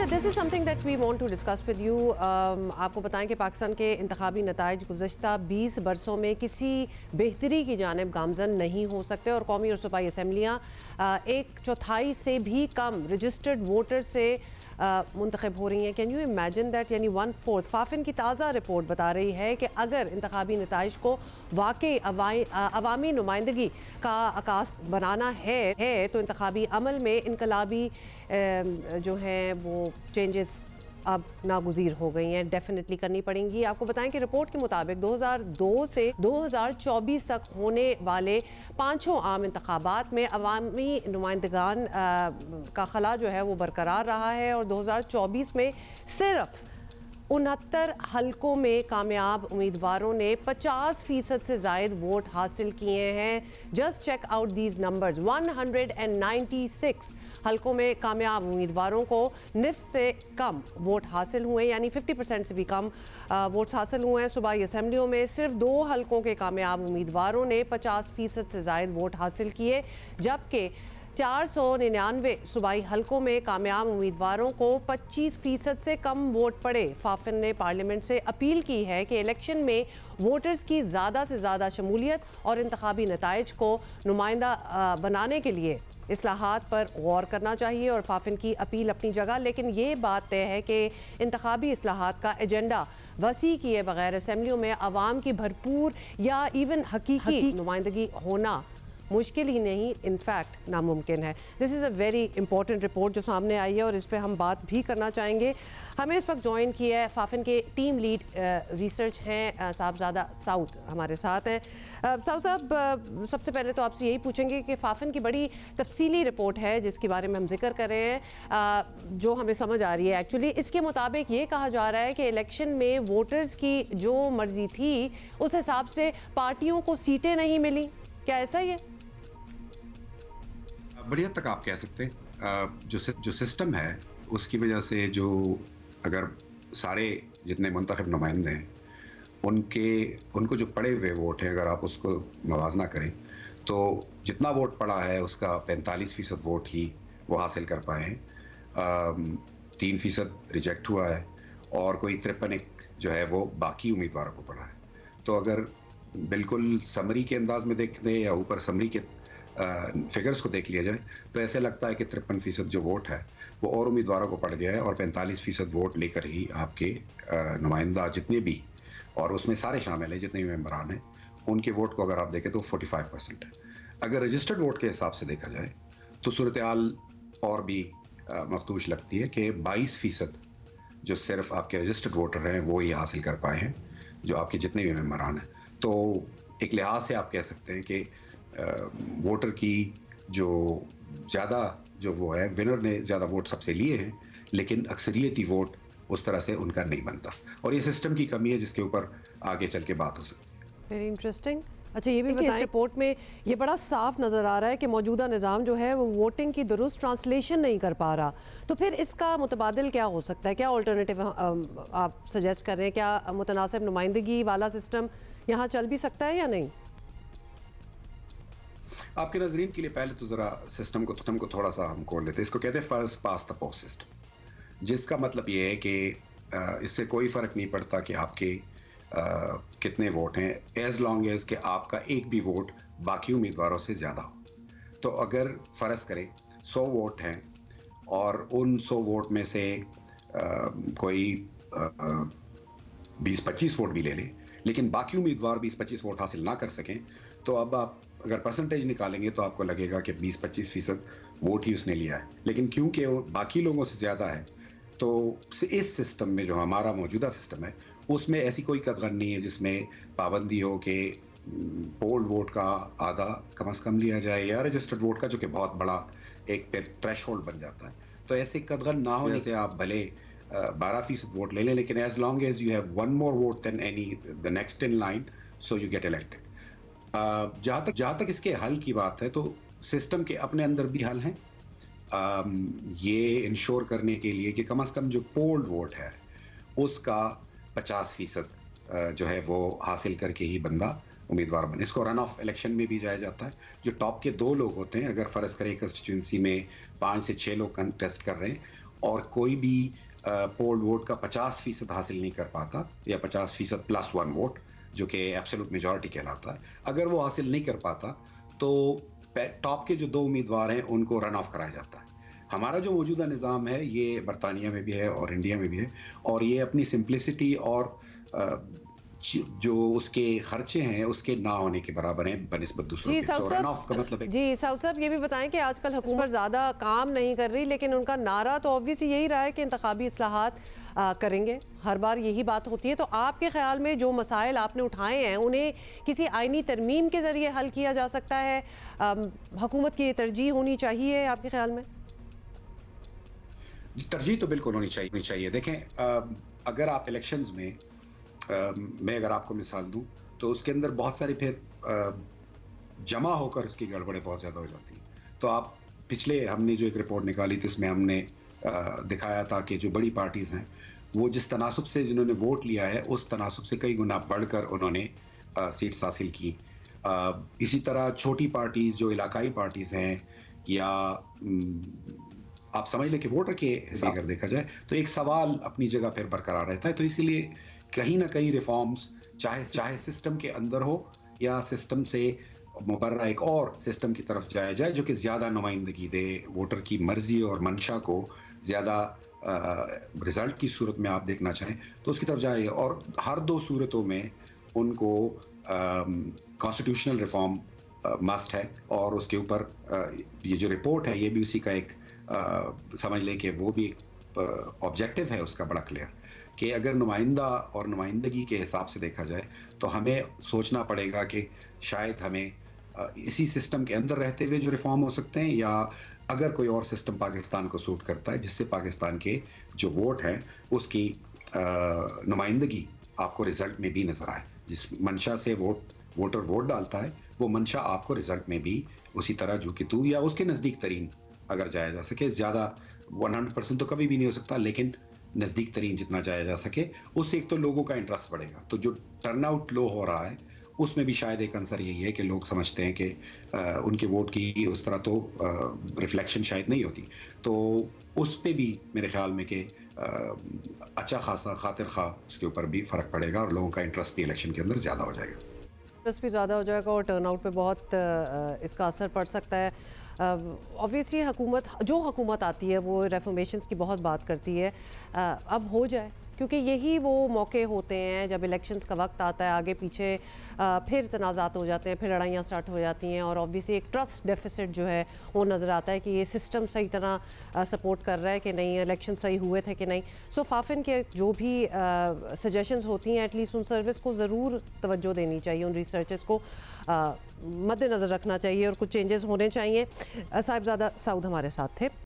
This is something that we want to discuss with you. आपको बताएं कि पाकिस्तान के इंतखाबी नताइज गुज़श्ता 20 बरसों में किसी बेहतरी की जानिब गामजन नहीं हो सकते और कौमी और सूबाई असम्बलियाँ 1/4 से भी कम रजिस्टर्ड वोटर से मुंतखब हो रही हैं। कैन यू इमेजिन दैट, यानी 1/4। फाफिन की ताज़ा रिपोर्ट बता रही है कि अगर इंतखाबी नताइज को वाकई अवामी नुमाइंदगी का आकाश बनाना है तो इंतखाबी अमल में इनकलाबी जो हैं वो चेंजेस अब नागुज़ीर हो गई हैं, डेफिनेटली करनी पड़ेंगी। आपको बताएं कि रिपोर्ट के मुताबिक 2002 से 2024 तक होने वाले 5 आम इंतखाबात में अवामी नुमाइंदगान का खला जो है वो बरकरार रहा है और 2024 में सिर्फ 69 हलकों में कामयाब उम्मीदवारों ने 50% से ज़ायद वोट हासिल किए हैं। Just check out these numbers. 196 हलकों में कामयाब उम्मीदवारों को निफ्स से कम वोट हासिल हुए, यानी 50% से भी कम वोट्स हासिल हुए हैं। सूबाई असम्बलियों में सिर्फ 2 हलकों के कामयाब उम्मीदवारों ने 50% से ज़ायद वोट हासिल किए, जबकि 499 सूबाई हलकों में कामयाब उम्मीदवारों को 25% से कम वोट पड़े। फाफिन ने पार्लियामेंट से अपील की है कि इलेक्शन में वोटर्स की ज़्यादा से ज़्यादा शमूलियत और इंतखाबी नताइज को नुमाइंदा बनाने के लिए इस्लाहात पर गौर करना चाहिए। और फाफिन की अपील अपनी जगह, लेकिन ये बात तय है कि इंतखाबी इस्लाहात का एजेंडा वसी किए बगैर असम्बलियों में आवाम की भरपूर या इवन हकीकी नुमाइंदगी होना मुश्किल ही नहीं, इनफैक्ट नामुमकिन है। This is a very important report जो सामने आई है और इस पर हम बात भी करना चाहेंगे। हमें इस वक्त ज्वाइन किया है फाफिन के टीम लीड रिसर्च हैं साहबजादा साउद हमारे साथ हैं। साउद साहब, सबसे पहले तो आपसे यही पूछेंगे कि फाफिन की बड़ी तफसीली रिपोर्ट है जिसके बारे में हम जिक्र कर रहे हैं, जो हमें समझ आ रही है एक्चुअली। इसके मुताबिक ये कहा जा रहा है कि इलेक्शन में वोटर्स की जो मर्जी थी उस हिसाब से पार्टियों को सीटें नहीं मिली, क्या ऐसा ही है? बढ़िया तक आप कह सकते हैं। जो सिस्टम है उसकी वजह से जो अगर सारे जितने मुंतखब नुमाइंदे हैं उनको जो पड़े हुए वोट हैं, अगर आप उसको मवाजना करें तो जितना वोट पड़ा है उसका 45% वोट ही वो हासिल कर पाए हैं। 3% रिजेक्ट हुआ है और कोई 53 जो है वो बाकी उम्मीदवारों को पड़ा है। तो अगर बिल्कुल समरी के अंदाज में देखते या ऊपर समरी के फिगर्स को देख लिया जाए तो ऐसे लगता है कि 53% जो वोट है वो और उम्मीदवारों को पड़ गया है और 45% वोट लेकर ही आपके नुमाइंदा जितने भी, और उसमें सारे शामिल हैं जितने भी मेंबरान हैं, उनके वोट को अगर आप देखें तो 45% है। अगर रजिस्टर्ड वोट के हिसाब से देखा जाए तो सूरत हाल और भी मखदूश लगती है कि 22% जो सिर्फ आपके रजिस्टर्ड वोटर हैं वो ही हासिल कर पाए हैं, जो आपके जितने भी मेंबरान हैं। तो एक लिहाज से आप कह सकते हैं कि वोटर की जो ज़्यादा जो वो है, विनर ने ज़्यादा वोट सबसे लिए हैं, लेकिन अक्सरियती वोट उस तरह से उनका नहीं बनता और ये सिस्टम की कमी है जिसके ऊपर आगे चल के बात हो सकती है। Very interesting. अच्छा, ये भी बताएं, इस रिपोर्ट में ये बड़ा साफ नज़र आ रहा है कि मौजूदा निज़ाम जो है वो वोटिंग की दुरुस्त ट्रांसलेशन नहीं कर पा रहा, तो फिर इसका मुतबादिल क्या हो सकता है? क्या अल्टरनेटिव आप सजेस्ट कर रहे हैं? क्या मुतनासिब नुमाइंदगी वाला सिस्टम यहाँ चल भी सकता है या नहीं? आपके नजरीन के लिए पहले तो जरा सिस्टम को थोड़ा सा हम खोल लेते हैं। इसको कहते हैं first past the post system, जिसका मतलब ये है कि इससे कोई फर्क नहीं पड़ता कि आपके कितने वोट हैं, एज लॉन्ग एज कि आपका एक भी वोट बाकी उम्मीदवारों से ज़्यादा हो। तो अगर फ़र्ज़ करें 100 वोट हैं और उन 100 वोट में से कोई 20-25 वोट भी ले लें, लेकिन बाकी उम्मीदवार 20-25 वोट हासिल ना कर सकें, तो अब आप अगर परसेंटेज निकालेंगे तो आपको लगेगा कि 20-25% वोट ही उसने लिया है। लेकिन क्योंकि वो बाकी लोगों से ज़्यादा है, तो इस सिस्टम में जो हमारा मौजूदा सिस्टम है उसमें ऐसी कोई कदगन नहीं है जिसमें पाबंदी हो कि पोल्ड वोट का आधा कम से कम लिया जाए या रजिस्टर्ड वोट का, जो कि बहुत बड़ा एक थ्रेशोल्ड बन जाता है। तो ऐसी कदगन ना हो जैसे आप भले 12% वोट ले लें, लेकिन as long as you have one more vote than any the next in line, so you get elected. जहाँ तक इसके हल की बात है तो सिस्टम के अपने अंदर भी हल हैं। ये इंश्योर करने के लिए कि कम से कम जो पोल्ड वोट है उसका 50% जो है वो हासिल करके ही बंदा उम्मीदवार बने। इसको रन ऑफ इलेक्शन में भी जाया जाता है। जो टॉप के 2 लोग होते हैं, अगर फ़र्ज़ करें कंस्टिट्यूंसी में 5 से 6 लोग कंटेस्ट कर रहे हैं, और कोई भी पोल वोट का 50% हासिल नहीं कर पाता, या 50% प्लस वन वोट, जो कि एब्सोल्यूट मेजॉरिटी कहलाता है, अगर वो हासिल नहीं कर पाता तो टॉप के जो 2 उम्मीदवार हैं उनको रन ऑफ कराया जाता है। हमारा जो मौजूदा निज़ाम है ये बरतानिया में भी है और इंडिया में भी है, और ये अपनी सिंप्लिसिटी और जो उसके खर्चे हैं उसके ना होने के बराबर हैं बनिस्बत दूसरों जी के। साहब सो रन ऑफ का मतलब है। जी साहब साहब ये भी बताएं कि आजकल हुकूमत पर ज़्यादा काम नहीं कर रही, लेकिन उनका नारा तो ऑब्वियसली यही रहा है कि इंतखाबी इस्लाहात करेंगे, हर बार यही बात होती है। तो आपके ख्याल में जो मसाइल आपने उठाए हैं उन्हें किसी आईनी तरमीम के ज़रिए हल किया जा सकता है? हुकूमत की तरजीह होनी चाहिए आपके ख्याल में? तरजीह तो बिल्कुल होनी चाहिए। देखें, अगर आप इलेक्शंस में मैं अगर आपको मिसाल दूं तो उसके अंदर बहुत सारी फिर जमा होकर उसकी गड़बड़ें बहुत ज़्यादा हो जाती हैं। तो आप पिछले हमने जो एक रिपोर्ट निकाली थी उसमें हमने दिखाया था कि जो बड़ी पार्टीज़ हैं वो जिस तनासब से जिन्होंने वोट लिया है उस तनासब से कई गुना बढ़कर उन्होंने सीट्स हासिल की। इसी तरह छोटी पार्टीज़ जो इलाकाई पार्टीज़ हैं, या आप समझ लें कि वोटर के हिसाब अगर देखा जाए तो एक सवाल अपनी जगह फिर बरकरार रहता है। तो इसीलिए कहीं ना कहीं रिफॉर्म्स चाहे सिस्टम के अंदर हो या सिस्टम से मुबर्रा एक और सिस्टम की तरफ जाया जाए जो कि ज़्यादा नुमाइंदगी दे, वोटर की मर्जी और मंशा को ज़्यादा रिजल्ट की सूरत में आप देखना चाहें तो उसकी तरफ जाए। और हर दो सूरतों में उनको कॉन्स्टिट्यूशनल रिफॉर्म मस्ट है, और उसके ऊपर ये जो रिपोर्ट है ये भी उसी का एक समझ लें कि वो भी एक ऑब्जेक्टिव है उसका बड़ा क्लियर, कि अगर नुमाइंदा और नुमाइंदगी के हिसाब से देखा जाए तो हमें सोचना पड़ेगा कि शायद हमें इसी सिस्टम के अंदर रहते हुए जो रिफॉर्म हो सकते हैं, या अगर कोई और सिस्टम पाकिस्तान को सूट करता है जिससे पाकिस्तान के जो वोट हैं उसकी नुमाइंदगी आपको रिजल्ट में भी नजर आए। जिस मंशा से वोटर वोट डालता है वो मंशा आपको रिजल्ट में भी उसी तरह जो कि तू या उसके नज़दीक तरीन अगर जाया जा सके, ज़्यादा 100% तो कभी भी नहीं हो सकता, लेकिन नज़दीक तरीन जितना जाया जा सके, उससे एक तो लोगों का इंटरेस्ट बढ़ेगा। तो जो टर्नआउट लो हो रहा है उसमें भी शायद एक आंसर यही है कि लोग समझते हैं कि उनके वोट की उस तरह तो रिफ्लेक्शन शायद नहीं होती। तो उस पर भी मेरे ख्याल में कि अच्छा खासा खातिर खा उसके ऊपर भी फ़र्क पड़ेगा और लोगों का इंटरेस्ट भी इलेक्शन के अंदर ज़्यादा हो जाएगा। इंटरेस्ट भी ज़्यादा हो जाएगा और टर्नआउट पे बहुत इसका असर पड़ सकता है। ऑब्वियसली जो हुकूमत आती है वो रेफॉर्मेशंस की बहुत बात करती है, अब हो जाए, क्योंकि यही वो मौके होते हैं जब इलेक्शंस का वक्त आता है, आगे पीछे फिर तनाज़ात हो जाते हैं, फिर लड़ाइयाँ स्टार्ट हो जाती हैं, और ऑब्वियसली एक ट्रस्ट डेफिसिट जो है वो नज़र आता है कि ये सिस्टम सही तरह सपोर्ट कर रहा है कि नहीं, इलेक्शन सही हुए थे कि नहीं। सो फाफिन के जो भी सजेशंस होती हैं एटलीस्ट उन सर्विस को ज़रूर तवज्जो देनी चाहिए, उन रिसर्चेस को मद्देनज़र रखना चाहिए और कुछ चेंजेस होने चाहिए। साहिबजादा साउद हमारे साथ थे।